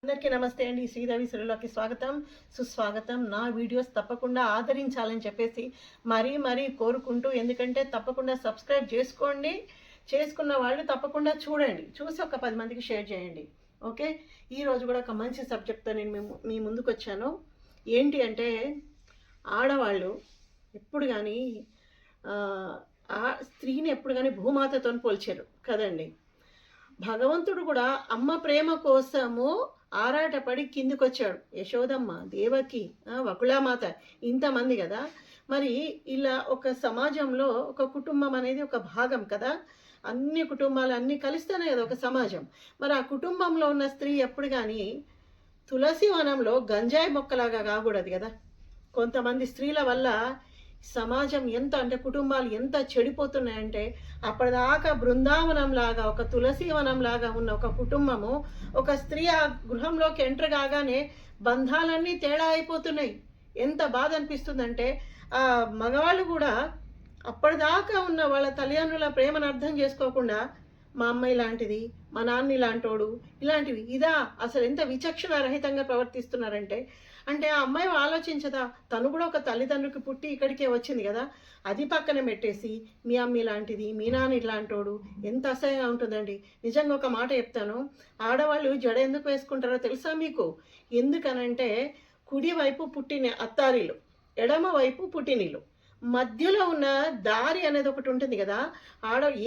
అందరికీ నమస్తే అండి. శ్రీదేవి సిరులకి స్వాగతం సుస్వాగతం. నా వీడియోస్ తప్పకుండా ఆదరించాలని చెప్పేసి మరీ కోరుకుంటూ, ఎందుకంటే తప్పకుండా సబ్స్క్రైబ్ చేసుకోండి. చేసుకున్న వాళ్ళు తప్పకుండా చూడండి, చూసి ఒక 10 మందికి షేర్ చేయండి. ఓకే, ఈరోజు కూడా ఒక మంచి సబ్జెక్ట్తో నేను మీ ముందుకు వచ్చాను. ఏంటి అంటే, ఆడవాళ్ళు ఎప్పుడు కానీ ఆ స్త్రీని ఎప్పుడు కానీ భూమాతతో పోల్చారు కదండి. భగవంతుడు కూడా అమ్మ ప్రేమ కోసము ఆరాటపడి కిందికొచ్చాడు. యశోదమ్మ, దేవకి, వకుళామాత, ఇంతమంది కదా. మరి ఇలా ఒక సమాజంలో ఒక కుటుంబం అనేది ఒక భాగం కదా. అన్ని కుటుంబాలు అన్నీ కలిస్తేనే కదా ఒక సమాజం. మరి ఆ కుటుంబంలో ఉన్న స్త్రీ ఎప్పుడు కానీ తులసి వనంలో గంజాయి మొక్కలాగా కాకూడదు కదా. కొంతమంది స్త్రీల వల్ల సమాజం ఎంత అంటే కుటుంబాలు ఎంత చెడిపోతున్నాయంటే, అప్పటిదాకా బృందావనం లాగా ఒక తులసీవనం లాగా ఉన్న ఒక కుటుంబము, ఒక స్త్రీ ఆ గృహంలోకి ఎంటర్ కాగానే బంధాలన్నీ తేడా అయిపోతున్నాయి. ఎంత బాధ అనిపిస్తుందంటే, ఆ మగవాళ్ళు కూడా అప్పటిదాకా ఉన్న వాళ్ళ తల్లిదండ్రుల ప్రేమను అర్థం చేసుకోకుండా మా అమ్మ ఇలాంటిది, మా నాన్న ఇలాంటోడు, ఇలాంటివి ఇదా అసలు ఎంత విచక్షణ రహితంగా ప్రవర్తిస్తున్నారంటే, అంటే ఆ అమ్మాయి ఆలోచించదా, తను కూడా ఒక తల్లిదండ్రులకి పుట్టి ఇక్కడికే వచ్చింది కదా. అది పక్కన పెట్టేసి మీ అమ్మ ఇలాంటిది, మీ నాన్న ఇలాంటోడు, ఎంత అసహ్యంగా ఉంటుందండి. నిజంగా ఒక మాట చెప్తాను, ఆడవాళ్ళు జడ ఎందుకు వేసుకుంటారో తెలుసా మీకు? ఎందుకనంటే, కుడివైపు పుట్టిన అత్తారిలు, ఎడమ వైపు పుట్టినిల్లు, మధ్యలో ఉన్న దారి అనేది ఒకటి ఉంటుంది కదా.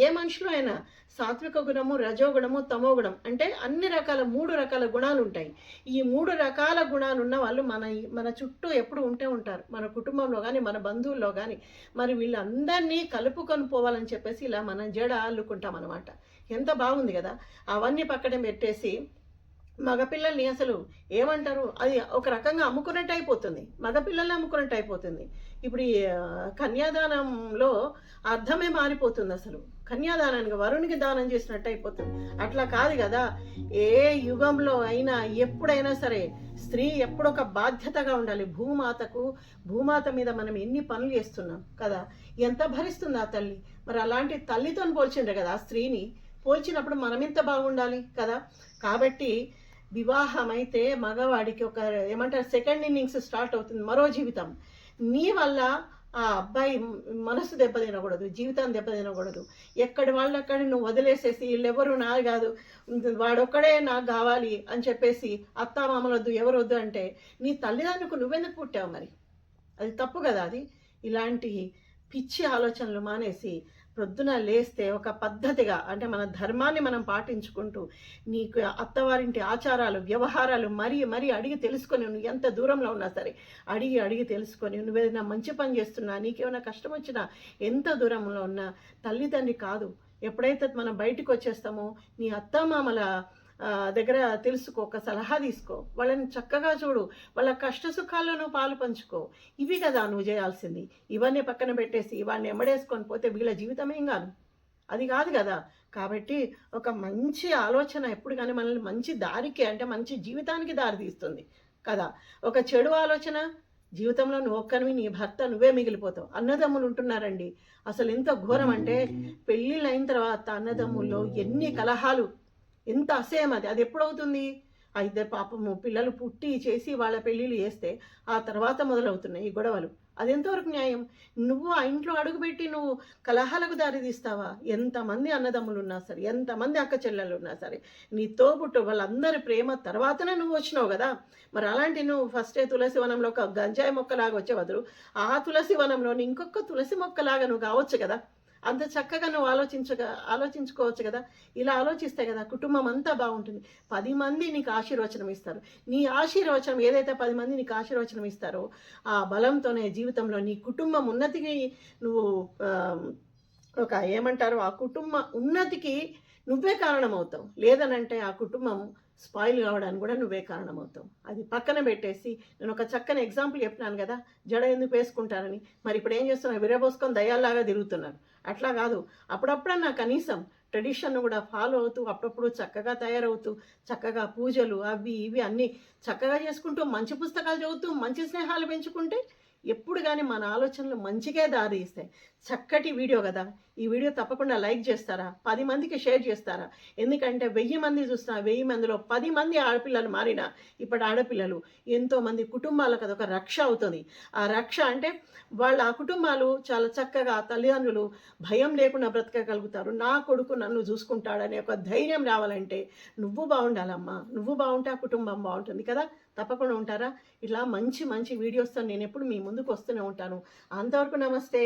ఏ మనుషులు అయినా సాత్విక గుణము, రజోగుణము, తమోగుణం అంటే అన్ని రకాల 3 రకాల గుణాలు ఉంటాయి. ఈ 3 రకాల గుణాలు ఉన్న వాళ్ళు మన చుట్టూ ఎప్పుడు ఉంటే ఉంటారు, మన కుటుంబంలో కానీ మన బంధువుల్లో కానీ. మరి వీళ్ళందరినీ కలుపుకొని పోవాలని చెప్పేసి ఇలా మనం జడ అల్లుకుంటాం అనమాట. ఎంత బాగుంది కదా. అవన్నీ పక్కన పెట్టేసి మగపిల్లల్ని అసలు ఏమంటారు, అది ఒక రకంగా అమ్ముకున్నట్టు అయిపోతుంది, మగపిల్లల్ని అమ్ముకున్నట్టు అయిపోతుంది. ఇప్పుడు ఈ కన్యాదానంలో అర్థమే మారిపోతుంది. అసలు కన్యాదానానికి వరునికి దానం చేసినట్టు అయిపోతుంది. అట్లా కాదు కదా. ఏ యుగంలో అయినా ఎప్పుడైనా సరే స్త్రీ ఎప్పుడొక బాధ్యతగా ఉండాలి. భూమాత మీద మనం ఎన్ని పనులు చేస్తున్నాం కదా, ఎంత భరిస్తుంది ఆ తల్లి. మరి అలాంటి తల్లితో పోల్చిండ్రు కదా ఆ స్త్రీని. పోల్చినప్పుడు మనం ఎంత బాగుండాలి కదా. కాబట్టి వివాహం అయితే మగవాడికి ఒక ఏమంటారు, సెకండ్ ఇన్నింగ్స్ స్టార్ట్ అవుతుంది, మరో జీవితం. నీ వల్ల ఆ అబ్బాయి మనసు దెబ్బతినకూడదు, జీవితాన్ని దెబ్బతినకూడదు. ఎక్కడి వాళ్ళక్కడ నువ్వు వదిలేసేసి వీళ్ళెవరు నా కాదు, వాడొక్కడే నాకు కావాలి అని చెప్పేసి అత్తామామలొద్దు ఎవరు వద్దు అంటే నీ తల్లిదండ్రులకు నువ్వెందుకు పుట్టావు? మరి అది తప్పు కదా. అది ఇలాంటి పిచ్చి ఆలోచనలు మానేసి ప్రొద్దున లేస్తే ఒక పద్ధతిగా, అంటే మన ధర్మాన్ని మనం పాటించుకుంటూ, నీకు అత్తవారింటి ఆచారాలు వ్యవహారాలు మరీ అడిగి తెలుసుకొని, నువ్వు ఎంత దూరంలో ఉన్నా సరే అడిగి తెలుసుకొని, నువ్వేదైనా మంచి పని చేస్తున్నా, నీకేమైనా కష్టం వచ్చినా, ఎంత దూరంలో ఉన్నా తల్లిదండ్రి కాదు. ఎప్పుడైతే మనం బయటకు వచ్చేస్తామో నీ అత్తమామల దగ్గర తెలుసుకో, ఒక సలహా తీసుకో, వాళ్ళని చక్కగా చూడు, వాళ్ళ కష్ట సుఖాల్లో నువ్వు పాలు పంచుకో. ఇవి కదా నువ్వు చేయాల్సింది. ఇవన్నీ పక్కన పెట్టేసి వాడిని ఎమ్మడేసుకొని పోతే వీళ్ళ జీవితం ఏం కాదు, అది కాదు కదా. కాబట్టి ఒక మంచి ఆలోచన ఎప్పుడు కానీ మనల్ని మంచి దారికి, అంటే మంచి జీవితానికి దారి తీస్తుంది కదా. ఒక చెడు ఆలోచన జీవితంలో నువ్వు ఒక్కరివి, నీ భర్త నువ్వే మిగిలిపోతావు. అన్నదమ్ములు ఉంటున్నారండి, అసలు ఎంత ఘోరం అంటే, పెళ్ళిళ్ళు అయిన తర్వాత అన్నదమ్ముల్లో ఎన్ని కలహాలు, ఎంత అసహ్యం. అది ఎప్పుడవుతుంది? అయితే పాపము పిల్లలు పుట్టి చేసి వాళ్ళ పెళ్ళిళ్ళు చేస్తే ఆ తర్వాత మొదలవుతున్నాయి ఈ గొడవలు. అది ఎంతవరకు న్యాయం? నువ్వు ఆ ఇంట్లో అడుగుపెట్టి నువ్వు కలహాలకు దారి తీస్తావా? ఎంతమంది అన్నదమ్ములు ఉన్నా సరే, ఎంతమంది అక్క చెల్లెలు ఉన్నా సరే, నీ తోబుట్టు వాళ్ళందరి ప్రేమ తర్వాతనే నువ్వు వచ్చినావు కదా. మరి అలాంటి నువ్వు ఫస్టే తులసి వనంలో ఒక గంజాయి మొక్కలాగా వచ్చే బదులు ఆ తులసి వనంలో ఇంకొక తులసి మొక్కలాగా నువ్వు కావచ్చు కదా. అంత చక్కగా నువ్వు ఆలోచించుకోవచ్చు కదా. ఇలా ఆలోచిస్తే కదా కుటుంబం అంతా బాగుంటుంది. 10 మంది నీకు ఆశీర్వచనం ఇస్తారు. నీ ఆశీర్వచనం ఏదైతే 10 మంది నీకు ఆశీర్వచనం ఇస్తారో ఆ బలంతోనే జీవితంలో నీ కుటుంబం ఉన్నతికి నువ్వు ఒక ఏమంటారు, ఆ కుటుంబ ఉన్నతికి నువ్వే కారణమవుతావు. లేదనంటే ఆ కుటుంబం స్పాయిల్ కావడానికి కూడా నువ్వే కారణమవుతావు. అది పక్కన పెట్టేసి, నేను ఒక చక్కని ఎగ్జాంపుల్ చెప్పినాను కదా, జడ ఎందుకు వేసుకుంటారని. మరి ఇప్పుడు ఏం చేస్తున్నారు, విరబోసుకొని దయ్యాల్లాగా తిరుగుతున్నారు. అట్లా కాదు, అప్పుడప్పుడన్నా కనీసం ట్రెడిషన్ కూడా ఫాలో అవుతూ, అప్పుడప్పుడు చక్కగా తయారవుతూ, చక్కగా పూజలు అవి ఇవి అన్నీ చక్కగా చేసుకుంటూ, మంచి పుస్తకాలు చదువుతూ, మంచి స్నేహాలు పెంచుకుంటే ఎప్పుడు కానీ మన ఆలోచనలు మంచిగా దారి ఇస్తాయి. చక్కటి వీడియో కదా, ఈ వీడియో తప్పకుండా లైక్ చేస్తారా? 10 మందికి షేర్ చేస్తారా? ఎందుకంటే 1000 మంది చూస్తున్నా, 1000 మందిలో 10 మంది ఆడపిల్లలు మారిన ఇప్పటి ఆడపిల్లలు ఎంతోమంది కుటుంబాలకు అదొక రక్ష అవుతుంది. ఆ రక్ష అంటే వాళ్ళ ఆ కుటుంబాలు చాలా చక్కగా తల్లిదండ్రులు భయం లేకుండా బ్రతకగలుగుతారు. నా కొడుకు నన్ను చూసుకుంటాడనే ఒక ధైర్యం రావాలంటే నువ్వు బాగుండాలమ్మా. నువ్వు బాగుంటే ఆ కుటుంబం బాగుంటుంది కదా. తప్పకుండా ఉంటారా? ఇట్లా మంచి మంచి వీడియోస్తో నేను ఎప్పుడు మీ ముందుకు వస్తూనే ఉంటాను. అంతవరకు నమస్తే.